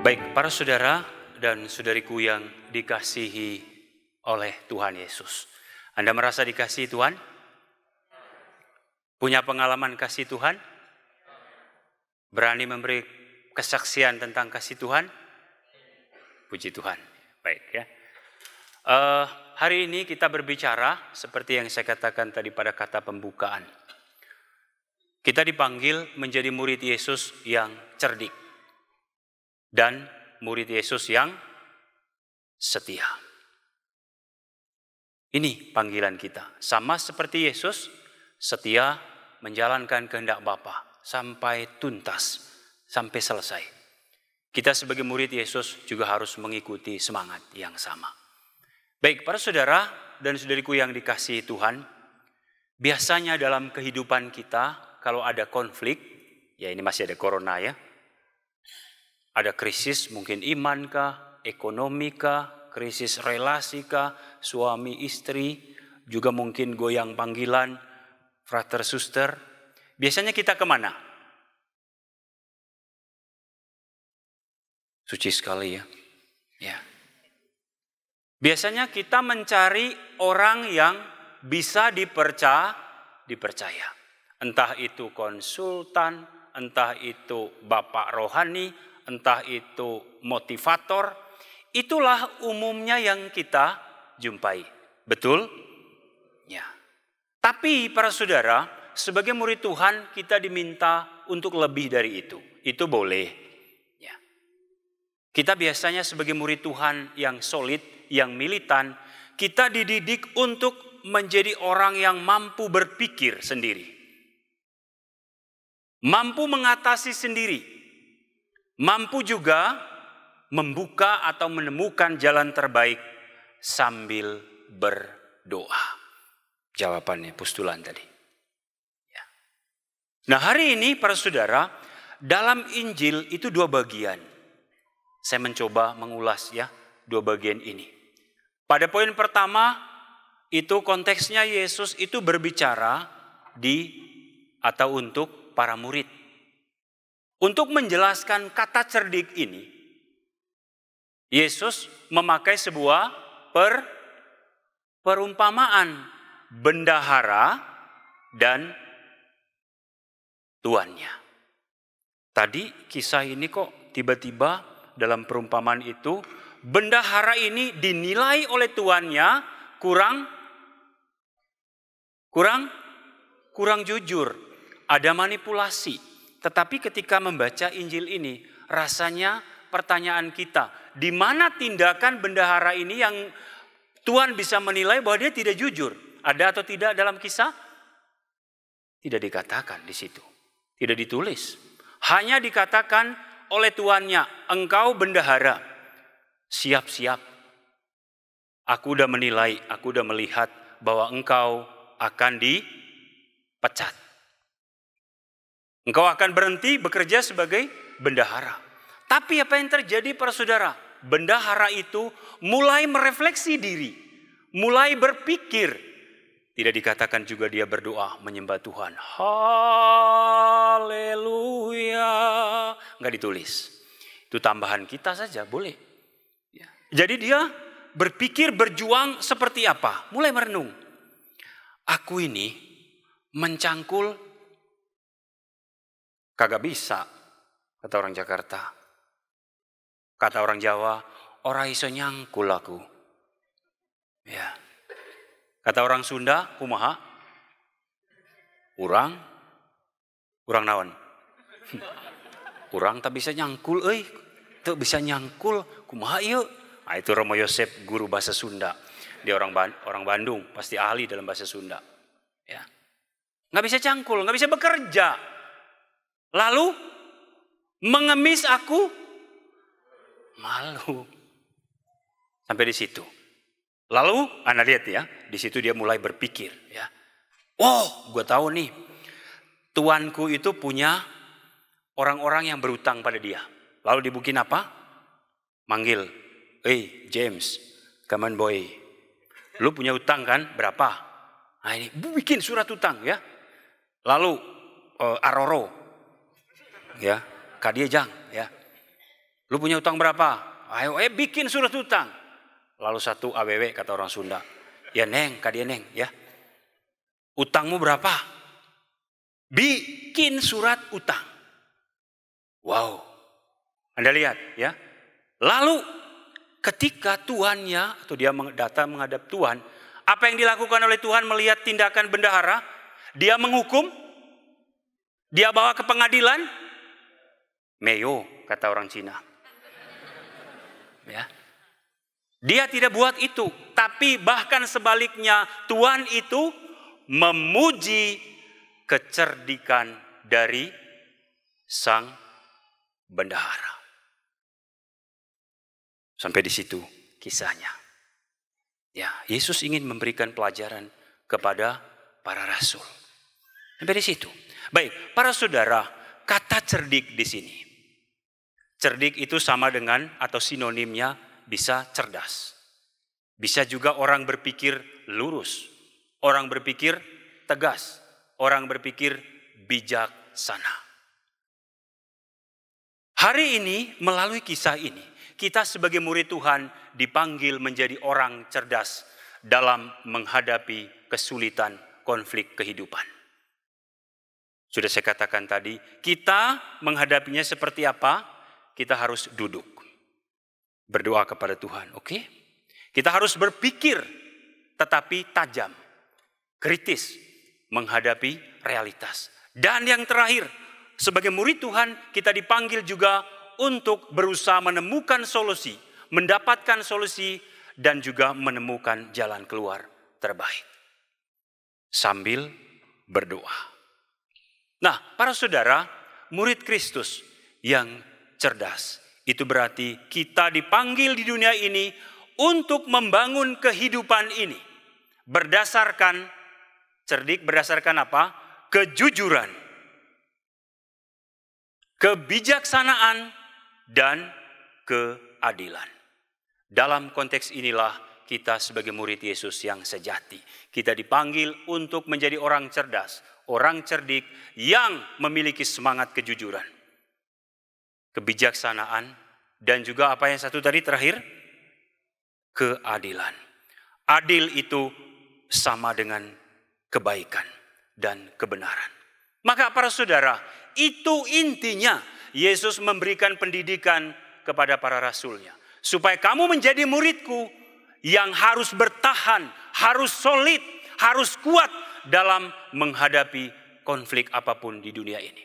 Baik, para saudara dan saudariku yang dikasihi oleh Tuhan Yesus. Anda merasa dikasihi Tuhan? Punya pengalaman kasih Tuhan? Berani memberi kesaksian tentang kasih Tuhan? Puji Tuhan. Baik ya. Hari ini kita berbicara seperti yang saya katakan tadi pada kata pembukaan. Kita dipanggil menjadi murid Yesus yang cerdik dan murid Yesus yang setia. Ini panggilan kita. Sama seperti Yesus, setia menjalankan kehendak Bapa sampai tuntas, sampai selesai. Kita sebagai murid Yesus juga harus mengikuti semangat yang sama. Baik, para saudara dan saudariku yang dikasihi Tuhan, biasanya dalam kehidupan kita kalau ada konflik, ya ini masih ada corona ya, ada krisis mungkin iman kah, ekonomi kah, krisis relasi kah, suami istri, juga mungkin goyang panggilan, frater suster. Biasanya kita kemana? Suci sekali ya. Ya. Biasanya kita mencari orang yang bisa dipercaya. Entah itu konsultan, entah itu bapak rohani, entah itu motivator, itulah umumnya yang kita jumpai. Betul? Ya. Tapi para saudara, sebagai murid Tuhan kita diminta untuk lebih dari itu. Itu boleh. Ya. Kita biasanya sebagai murid Tuhan yang solid, yang militan, kita dididik untuk menjadi orang yang mampu berpikir sendiri. Mampu mengatasi sendiri. Mampu juga membuka atau menemukan jalan terbaik sambil berdoa. Jawabannya postulan tadi. Ya. Nah hari ini para saudara, dalam Injil itu dua bagian. Saya mencoba mengulas ya dua bagian ini. Pada poin pertama itu konteksnya Yesus itu berbicara atau untuk para murid. Untuk menjelaskan kata cerdik ini, Yesus memakai sebuah perumpamaan bendahara dan tuannya. Tadi kisah ini kok tiba-tiba dalam perumpamaan itu, bendahara ini dinilai oleh tuannya kurang jujur, ada manipulasi. Tetapi ketika membaca Injil ini, rasanya pertanyaan kita, di mana tindakan bendahara ini yang Tuhan bisa menilai bahwa dia tidak jujur? Ada atau tidak dalam kisah? Tidak dikatakan di situ. Tidak ditulis. Hanya dikatakan oleh tuannya, engkau bendahara, siap-siap. Aku udah menilai, aku udah melihat bahwa engkau akan dipecat. Engkau akan berhenti bekerja sebagai bendahara. Tapi apa yang terjadi para saudara? Bendahara itu mulai merefleksi diri. Mulai berpikir. Tidak dikatakan juga dia berdoa menyembah Tuhan. Haleluya. Enggak ditulis. Itu tambahan kita saja boleh. Jadi dia berpikir berjuang seperti apa? Mulai merenung. Aku ini mencangkul kagak bisa, kata orang Jakarta. Kata orang Jawa, ora iso nyangkul aku. Ya. Kata orang Sunda, kumaha? Urang naon? Urang tak bisa nyangkul, tak bisa nyangkul, kumaha ieu? Nah, itu Romo Yosef, guru bahasa Sunda. Dia orang Bandung, pasti ahli dalam bahasa Sunda. Ya. Nggak bisa cangkul, nggak bisa bekerja. Lalu mengemis aku malu. Sampai di situ. Lalu Anda lihat ya, di situ dia mulai berpikir ya. Oh, gue tahu nih. Tuanku itu punya orang-orang yang berutang pada dia. Lalu dibikin apa? Manggil, James, come on boy. Lu punya utang kan? Berapa? Nah ini bikin surat utang ya. Lalu Aroro, ya, Kadiejang, ya. Lu punya utang berapa? Ayo bikin surat utang. Lalu satu AWW kata orang Sunda. Ya Neng, kadia Neng ya. Utangmu berapa? Bikin surat utang. Wow. Anda lihat ya. Lalu ketika tuannya atau dia datang menghadap Tuhan. Apa yang dilakukan oleh Tuhan melihat tindakan bendahara? Dia menghukum. Dia bawa ke pengadilan. Meyo kata orang Cina. Ya. Dia tidak buat itu, tapi bahkan sebaliknya Tuhan itu memuji kecerdikan dari sang bendahara. Sampai di situ kisahnya. Ya, Yesus ingin memberikan pelajaran kepada para rasul. Sampai di situ. Baik, para saudara, kata cerdik di sini. Cerdik itu sama dengan atau sinonimnya bisa cerdas. Bisa juga orang berpikir lurus. Orang berpikir tegas. Orang berpikir bijaksana. Hari ini melalui kisah ini. Kita sebagai murid Tuhan dipanggil menjadi orang cerdas dalam menghadapi kesulitan konflik kehidupan. Sudah saya katakan tadi, kita menghadapinya seperti apa? Kita harus duduk. Berdoa kepada Tuhan, oke? Kita harus berpikir tetapi tajam, kritis menghadapi realitas. Dan yang terakhir, sebagai murid Tuhan kita dipanggil juga untuk berusaha menemukan solusi, mendapatkan solusi dan juga menemukan jalan keluar terbaik. Sambil berdoa. Nah, para saudara, murid Kristus yang cerdas, itu berarti kita dipanggil di dunia ini untuk membangun kehidupan ini. Berdasarkan, cerdik berdasarkan apa? Kejujuran, kebijaksanaan, dan keadilan. Dalam konteks inilah kita sebagai murid Yesus yang sejati. Kita dipanggil untuk menjadi orang cerdas, orang cerdik yang memiliki semangat kejujuran, kebijaksanaan, dan juga apa yang satu tadi terakhir? Keadilan. Adil itu sama dengan kebaikan dan kebenaran. Maka para saudara, itu intinya Yesus memberikan pendidikan kepada para rasulnya. Supaya kamu menjadi muridku yang harus bertahan, harus solid, harus kuat dalam menghadapi konflik apapun di dunia ini.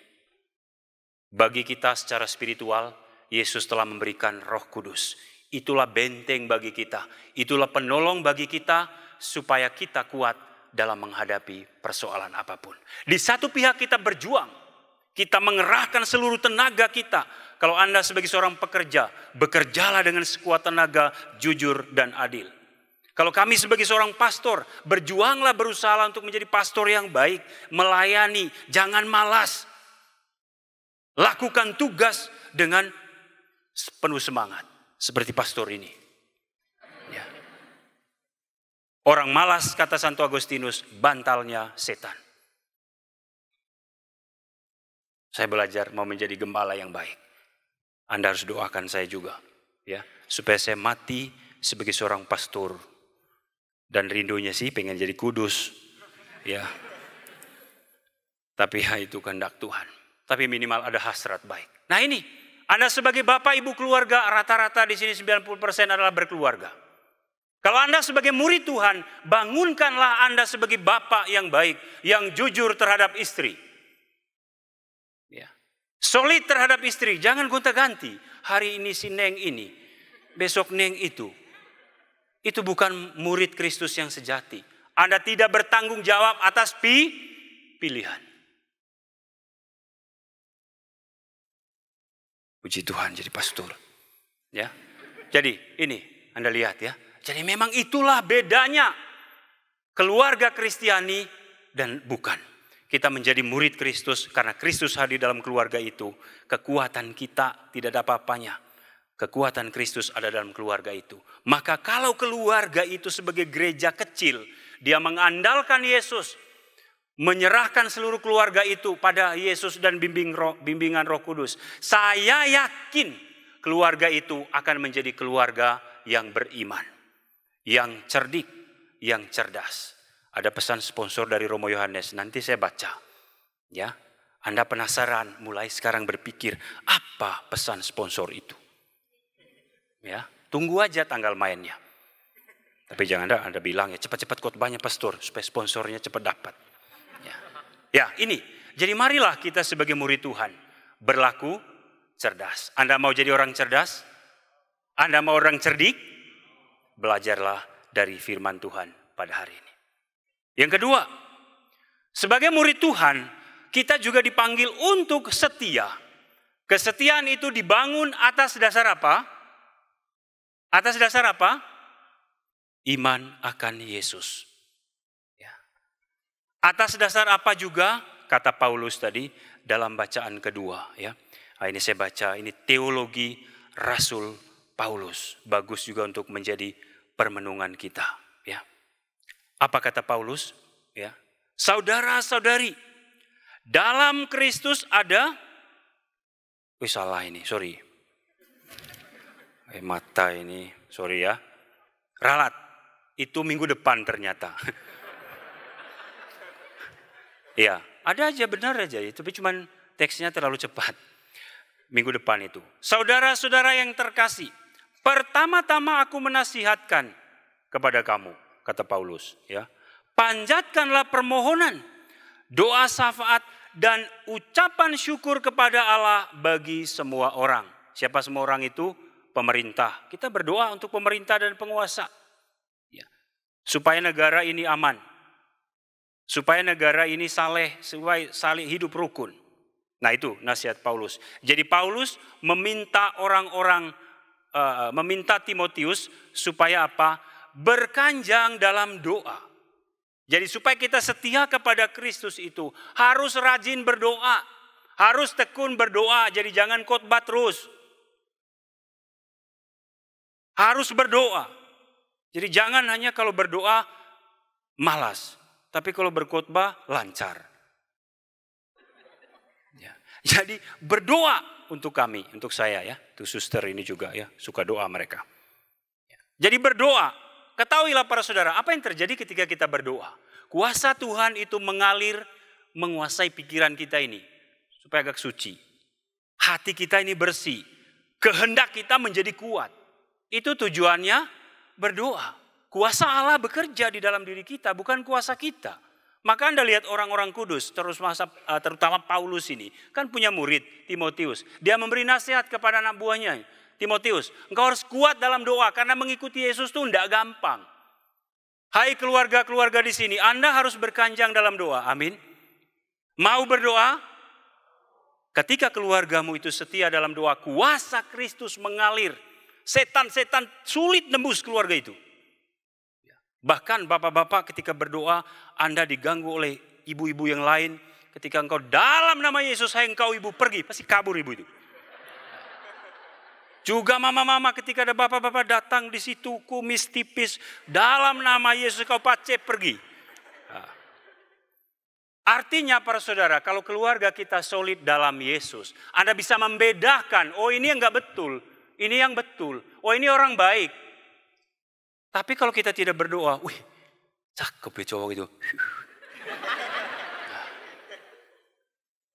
Bagi kita secara spiritual, Yesus telah memberikan Roh Kudus. Itulah benteng bagi kita. Itulah penolong bagi kita supaya kita kuat dalam menghadapi persoalan apapun. Di satu pihak kita berjuang. Kita mengerahkan seluruh tenaga kita. Kalau Anda sebagai seorang pekerja, bekerjalah dengan sekuat tenaga, jujur dan adil. Kalau kami sebagai seorang pastor, berjuanglah berusaha untuk menjadi pastor yang baik. Melayani, jangan malas. Lakukan tugas dengan penuh semangat. Seperti pastor ini. Ya. Orang malas, kata Santo Agustinus, bantalnya setan. Saya belajar mau menjadi gembala yang baik. Anda harus doakan saya juga. Ya, supaya saya mati sebagai seorang pastor. Dan rindunya sih pengen jadi kudus. Ya. Tapi ya itu kehendak Tuhan. Tapi minimal ada hasrat baik. Nah ini, Anda sebagai bapak ibu keluarga, rata-rata di sini 90% adalah berkeluarga. Kalau Anda sebagai murid Tuhan, bangunkanlah Anda sebagai bapak yang baik, yang jujur terhadap istri. Ya. Solid terhadap istri, jangan gonta-ganti. Hari ini si Neng ini, besok Neng itu. Itu bukan murid Kristus yang sejati. Anda tidak bertanggung jawab atas pilihan. Puji Tuhan jadi pastor. Ya. Jadi ini Anda lihat ya. Jadi memang itulah bedanya keluarga Kristiani dan bukan. Kita menjadi murid Kristus karena Kristus hadir dalam keluarga itu. Kekuatan kita tidak ada apa-apanya. Kekuatan Kristus ada dalam keluarga itu. Maka kalau keluarga itu sebagai gereja kecil, dia mengandalkan Yesus, menyerahkan seluruh keluarga itu pada Yesus dan bimbingan Roh Kudus. Saya yakin keluarga itu akan menjadi keluarga yang beriman, yang cerdik, yang cerdas. Ada pesan sponsor dari Romo Yohanes, nanti saya baca. Ya, Anda penasaran, mulai sekarang berpikir apa pesan sponsor itu. Ya, tunggu aja tanggal mainnya. Tapi jangan Anda bilang ya cepat-cepat khotbahnya pastor supaya sponsornya cepat dapat. Ya, ini. Jadi marilah kita sebagai murid Tuhan berlaku cerdas. Anda mau jadi orang cerdas? Anda mau orang cerdik? Belajarlah dari firman Tuhan pada hari ini. Yang kedua, sebagai murid Tuhan, kita juga dipanggil untuk setia. Kesetiaan itu dibangun atas dasar apa? Atas dasar apa? Iman akan Yesus. Ya. Atas dasar apa juga? Kata Paulus tadi dalam bacaan kedua. Ya. Nah, ini saya baca, ini teologi Rasul Paulus. Bagus juga untuk menjadi permenungan kita. Ya. Apa kata Paulus? Ya. Saudara-saudari, dalam Kristus ada, salah ini, sorry. Mata ini, sorry ya. Ralat, itu minggu depan ternyata. Ya, ada aja, benar aja, tapi cuman teksnya terlalu cepat. Minggu depan itu. Saudara-saudara yang terkasih, pertama-tama aku menasihatkan kepada kamu, kata Paulus, ya. Panjatkanlah permohonan, doa syafaat dan ucapan syukur kepada Allah bagi semua orang. Siapa semua orang itu? Pemerintah. Kita berdoa untuk pemerintah dan penguasa. Ya. Supaya negara ini aman. Supaya negara ini saleh, supaya saling hidup rukun. Nah itu nasihat Paulus. Jadi Paulus meminta meminta Timotius supaya apa? Berkanjang dalam doa. Jadi supaya kita setia kepada Kristus itu harus rajin berdoa. Harus tekun berdoa, jadi jangan khotbah terus. Harus berdoa. Jadi jangan hanya kalau berdoa malas. Tapi kalau berkhotbah lancar. Ya. Jadi berdoa untuk kami, untuk saya ya. Tuh suster ini juga ya, suka doa mereka. Jadi berdoa. Ketahuilah para saudara, apa yang terjadi ketika kita berdoa? Kuasa Tuhan itu mengalir, menguasai pikiran kita ini. Supaya agak suci. Hati kita ini bersih. Kehendak kita menjadi kuat. Itu tujuannya berdoa. Kuasa Allah bekerja di dalam diri kita, bukan kuasa kita. Maka Anda lihat orang-orang kudus, terutama Paulus ini. Kan punya murid, Timotius. Dia memberi nasihat kepada anak buahnya. Timotius, engkau harus kuat dalam doa karena mengikuti Yesus itu tidak gampang. Hai keluarga-keluarga di sini, Anda harus berkanjang dalam doa. Amin. Mau berdoa? Ketika keluargamu itu setia dalam doa, kuasa Kristus mengalir. Setan-setan sulit nembus keluarga itu. Bahkan bapak-bapak ketika berdoa, Anda diganggu oleh ibu-ibu yang lain. Ketika engkau dalam nama Yesus, hai engkau ibu pergi, pasti kabur ibu itu. Juga mama-mama ketika ada bapak-bapak datang di situ kumis tipis. Dalam nama Yesus kau pace pergi. Nah. Artinya para saudara kalau keluarga kita solid dalam Yesus. Anda bisa membedakan. Oh ini yang enggak betul. Ini yang betul. Oh ini orang baik. Tapi kalau kita tidak berdoa. Wih cakep ya cowok itu.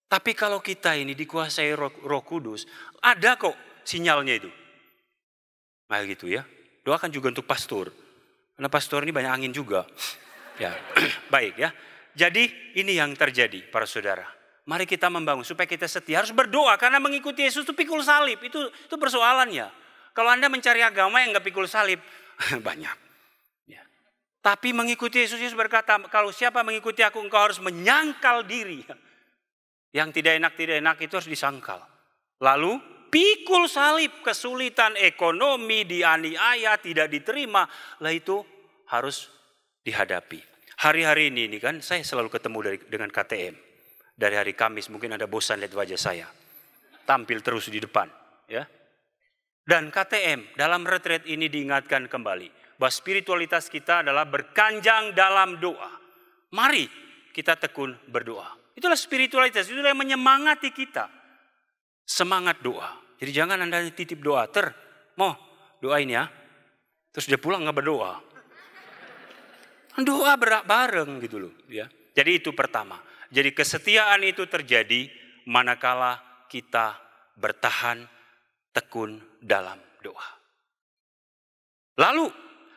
Tapi kalau kita ini dikuasai Roh Kudus. Ada kok sinyalnya itu. Nah gitu ya. Doakan juga untuk pastor. Karena pastor ini banyak angin juga. Ya, baik ya. Jadi ini yang terjadi para saudara. Mari kita membangun supaya kita setia. Harus berdoa karena mengikuti Yesus itu pikul salib. Itu persoalannya. Kalau Anda mencari agama yang enggak pikul salib. Banyak. Ya. Tapi mengikuti Yesus berkata. Kalau siapa mengikuti aku engkau harus menyangkal diri. Yang tidak enak itu harus disangkal. Lalu pikul salib, kesulitan ekonomi, dianiaya, tidak diterima. Lah itu harus dihadapi. Hari-hari ini kan saya selalu ketemu dengan KTM. Dari hari Kamis mungkin Anda bosan lihat wajah saya. Tampil terus di depan. Ya. Dan KTM dalam retreat ini diingatkan kembali. Bahwa spiritualitas kita adalah berkanjang dalam doa. Mari kita tekun berdoa. Itulah spiritualitas, itulah yang menyemangati kita. Semangat doa. Jadi jangan Anda titip doa, mau doain ya. Terus dia pulang nggak berdoa. Doa bareng gitu loh. Ya. Jadi itu pertama. Jadi kesetiaan itu terjadi manakala kita bertahan tekun dalam doa. Lalu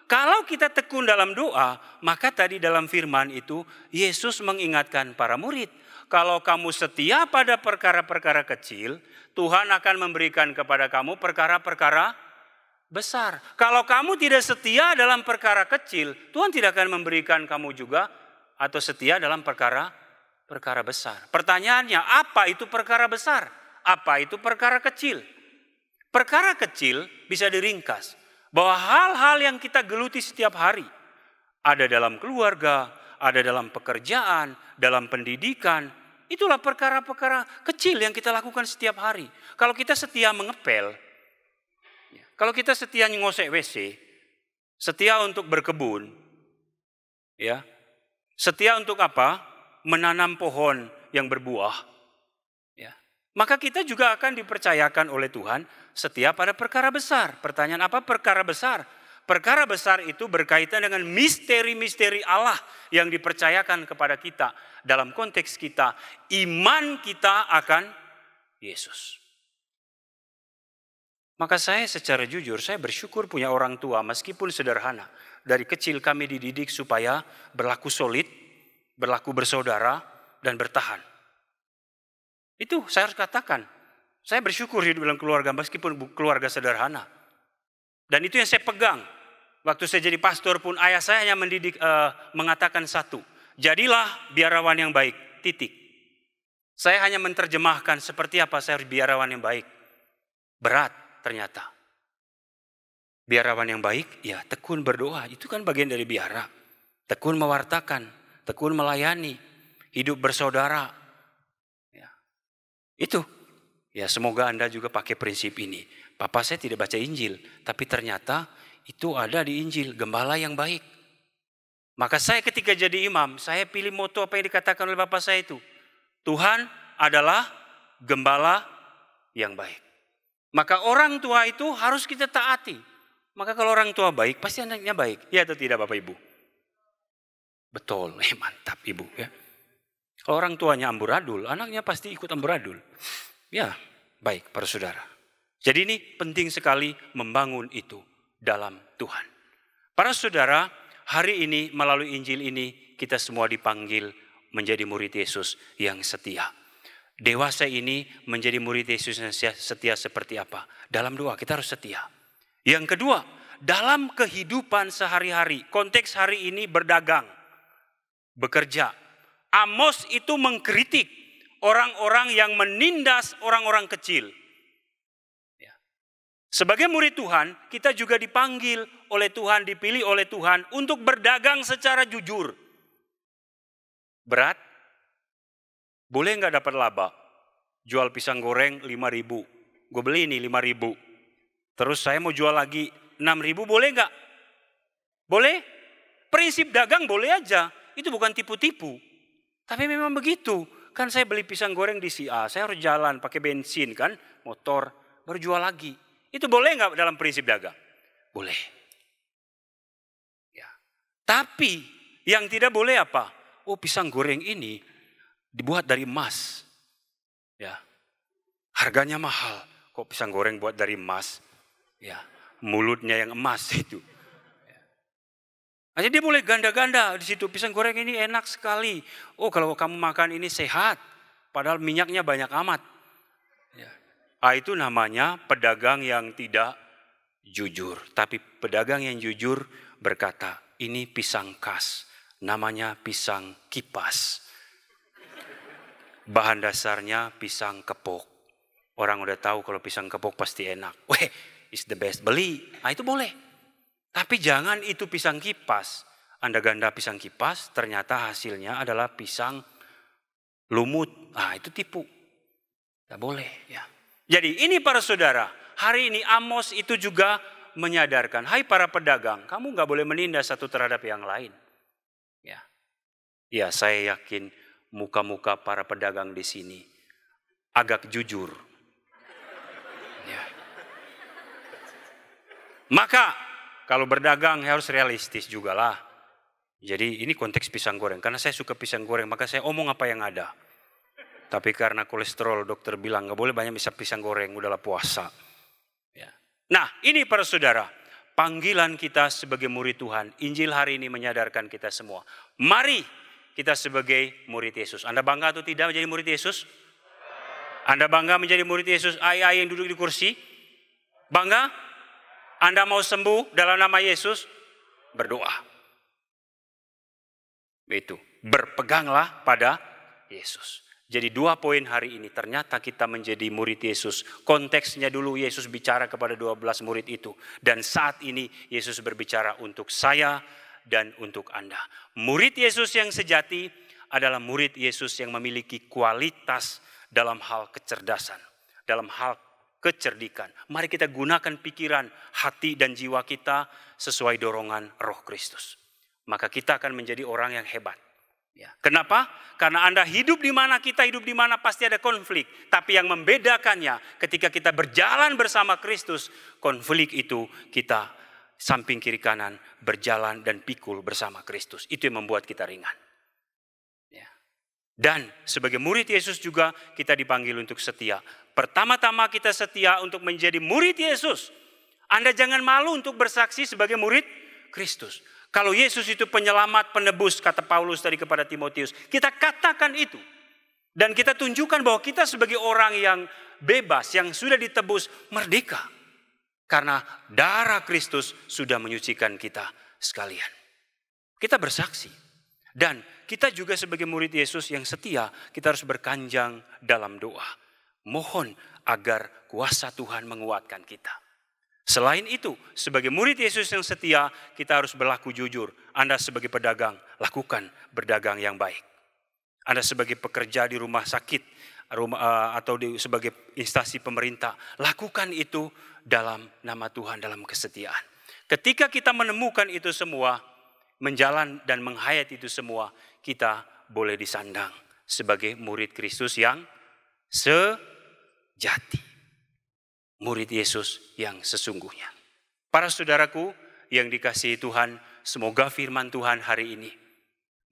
kalau kita tekun dalam doa, maka tadi dalam firman itu Yesus mengingatkan para murid. Kalau kamu setia pada perkara-perkara kecil, Tuhan akan memberikan kepada kamu perkara-perkara besar. Kalau kamu tidak setia dalam perkara kecil, Tuhan tidak akan memberikan kamu juga atau setia dalam perkara besar. Pertanyaannya, apa itu perkara besar? Apa itu perkara kecil? Perkara kecil bisa diringkas bahwa hal-hal yang kita geluti setiap hari, ada dalam keluarga, ada dalam pekerjaan, dalam pendidikan, itulah perkara-perkara kecil yang kita lakukan setiap hari. Kalau kita setia mengepel, kalau kita setia ngosek WC, setia untuk berkebun, ya, setia untuk apa? Menanam pohon yang berbuah, ya, maka kita juga akan dipercayakan oleh Tuhan setia pada perkara besar. Pertanyaan apa perkara besar? Perkara besar itu berkaitan dengan misteri-misteri Allah yang dipercayakan kepada kita. Dalam konteks kita, iman kita akan Yesus. Maka saya secara jujur, saya bersyukur punya orang tua meskipun sederhana. Dari kecil kami dididik supaya berlaku solid, berlaku bersaudara, dan bertahan. Itu saya harus katakan. Saya bersyukur hidup dalam keluarga meskipun keluarga sederhana. Dan itu yang saya pegang. Waktu saya jadi pastor pun ayah saya hanya mendidik, mengatakan satu. Jadilah biarawan yang baik, titik. Saya hanya menerjemahkan seperti apa saya harus biarawan yang baik. Berat ternyata. Biarawan yang baik, ya tekun berdoa. Itu kan bagian dari biara. Tekun mewartakan, tekun melayani, hidup bersaudara. Ya. Itu. Ya semoga Anda juga pakai prinsip ini. Papa saya tidak baca Injil, tapi ternyata itu ada di Injil, gembala yang baik. Maka saya ketika jadi imam, saya pilih moto apa yang dikatakan oleh Bapak saya itu. Tuhan adalah gembala yang baik. Maka orang tua itu harus kita taati. Maka kalau orang tua baik, pasti anaknya baik. Ya atau tidak Bapak Ibu? Betul, mantap Ibu ya. Kalau orang tuanya amburadul, anaknya pasti ikut amburadul. Ya, baik para saudara. Jadi ini penting sekali membangun itu dalam Tuhan. Para saudara, hari ini melalui Injil ini kita semua dipanggil menjadi murid Yesus yang setia. Dewasa ini menjadi murid Yesus yang setia seperti apa? Dalam doa kita harus setia. Yang kedua, dalam kehidupan sehari-hari, konteks hari ini berdagang, bekerja. Amos itu mengkritik orang-orang yang menindas orang-orang kecil. Ya. Sebagai murid Tuhan, kita juga dipanggil oleh Tuhan, dipilih oleh Tuhan untuk berdagang secara jujur. Berat? Boleh nggak dapat laba? Jual pisang goreng 5.000. Gue beli ini 5.000. Terus saya mau jual lagi 6.000, boleh nggak? Boleh? Prinsip dagang boleh aja. Itu bukan tipu-tipu. Tapi memang begitu. Kan saya beli pisang goreng di si A, saya harus jalan pakai bensin kan, motor, baru jual lagi. Itu boleh nggak dalam prinsip dagang? Boleh. Ya. Tapi yang tidak boleh apa? Oh pisang goreng ini dibuat dari emas. Ya. Harganya mahal. Kok pisang goreng buat dari emas? Ya. Mulutnya yang emas itu. Aja dia boleh ganda-ganda di situ, pisang goreng ini enak sekali. Oh kalau kamu makan ini sehat, padahal minyaknya banyak amat. Ya. Itu namanya pedagang yang tidak jujur. Tapi pedagang yang jujur berkata, ini pisang khas, namanya pisang kipas. Bahan dasarnya pisang kepok. Orang udah tahu kalau pisang kepok pasti enak. Weh, is the best, beli. Itu boleh. Tapi jangan itu pisang kipas. Anda ganda pisang kipas, ternyata hasilnya adalah pisang lumut. Itu tipu. Tidak boleh ya. Jadi ini para saudara, hari ini Amos itu juga menyadarkan, hai para pedagang, kamu gak boleh menindas satu terhadap yang lain. Ya, saya yakin muka-muka para pedagang di sini agak jujur. Ya. Maka kalau berdagang harus realistis juga lah. Jadi ini konteks pisang goreng. Karena saya suka pisang goreng, maka saya omong apa yang ada. Tapi karena kolesterol, dokter bilang nggak boleh banyak bisa pisang goreng, udahlah puasa. Ya. Nah, ini para saudara, panggilan kita sebagai murid Tuhan. Injil hari ini menyadarkan kita semua. Mari kita sebagai murid Yesus. Anda bangga atau tidak menjadi murid Yesus? Anda bangga menjadi murid Yesus? Ayah yang duduk di kursi? Bangga? Anda mau sembuh dalam nama Yesus? Berdoa. Itu. Berpeganglah pada Yesus. Jadi 2 poin hari ini, ternyata kita menjadi murid Yesus. Konteksnya dulu Yesus bicara kepada 12 murid itu. Dan saat ini Yesus berbicara untuk saya dan untuk Anda. Murid Yesus yang sejati adalah murid Yesus yang memiliki kualitas dalam hal kecerdasan, dalam hal kecerdikan. Mari kita gunakan pikiran, hati dan jiwa kita sesuai dorongan Roh Kristus. Maka kita akan menjadi orang yang hebat. Ya. Kenapa? Karena Anda hidup di mana, kita hidup di mana, pasti ada konflik. Tapi yang membedakannya ketika kita berjalan bersama Kristus, konflik itu kita samping kiri kanan berjalan dan pikul bersama Kristus. Itu yang membuat kita ringan. Ya. Dan sebagai murid Yesus juga kita dipanggil untuk setia. Pertama-tama kita setia untuk menjadi murid Yesus. Anda jangan malu untuk bersaksi sebagai murid Kristus. Kalau Yesus itu penyelamat, penebus, kata Paulus tadi kepada Timotius, kita katakan itu. Dan kita tunjukkan bahwa kita sebagai orang yang bebas, yang sudah ditebus, merdeka. Karena darah Kristus sudah menyucikan kita sekalian. Kita bersaksi. Dan kita juga sebagai murid Yesus yang setia, kita harus berkanjang dalam doa. Mohon agar kuasa Tuhan menguatkan kita. Selain itu, sebagai murid Yesus yang setia, kita harus berlaku jujur. Anda sebagai pedagang, lakukan berdagang yang baik. Anda sebagai pekerja di rumah sakit atau sebagai instansi pemerintah, lakukan itu dalam nama Tuhan, dalam kesetiaan. Ketika kita menemukan itu semua, menjalan dan menghayat itu semua, kita boleh disandang sebagai murid Kristus yang sejati. Murid Yesus yang sesungguhnya. Para saudaraku yang dikasihi Tuhan, semoga firman Tuhan hari ini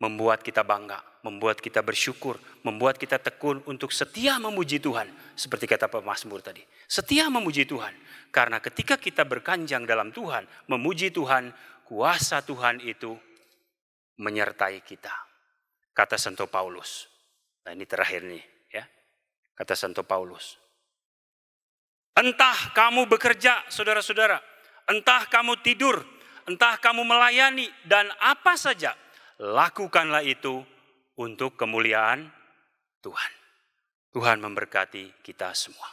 membuat kita bangga, membuat kita bersyukur, membuat kita tekun untuk setia memuji Tuhan. Seperti kata pemazmur tadi, setia memuji Tuhan. Karena ketika kita berkanjang dalam Tuhan, memuji Tuhan, kuasa Tuhan itu menyertai kita. Kata Santo Paulus. Nah ini terakhir nih ya. Kata Santo Paulus. Entah kamu bekerja, saudara-saudara, entah kamu tidur, entah kamu melayani, dan apa saja, lakukanlah itu untuk kemuliaan Tuhan. Tuhan memberkati kita semua.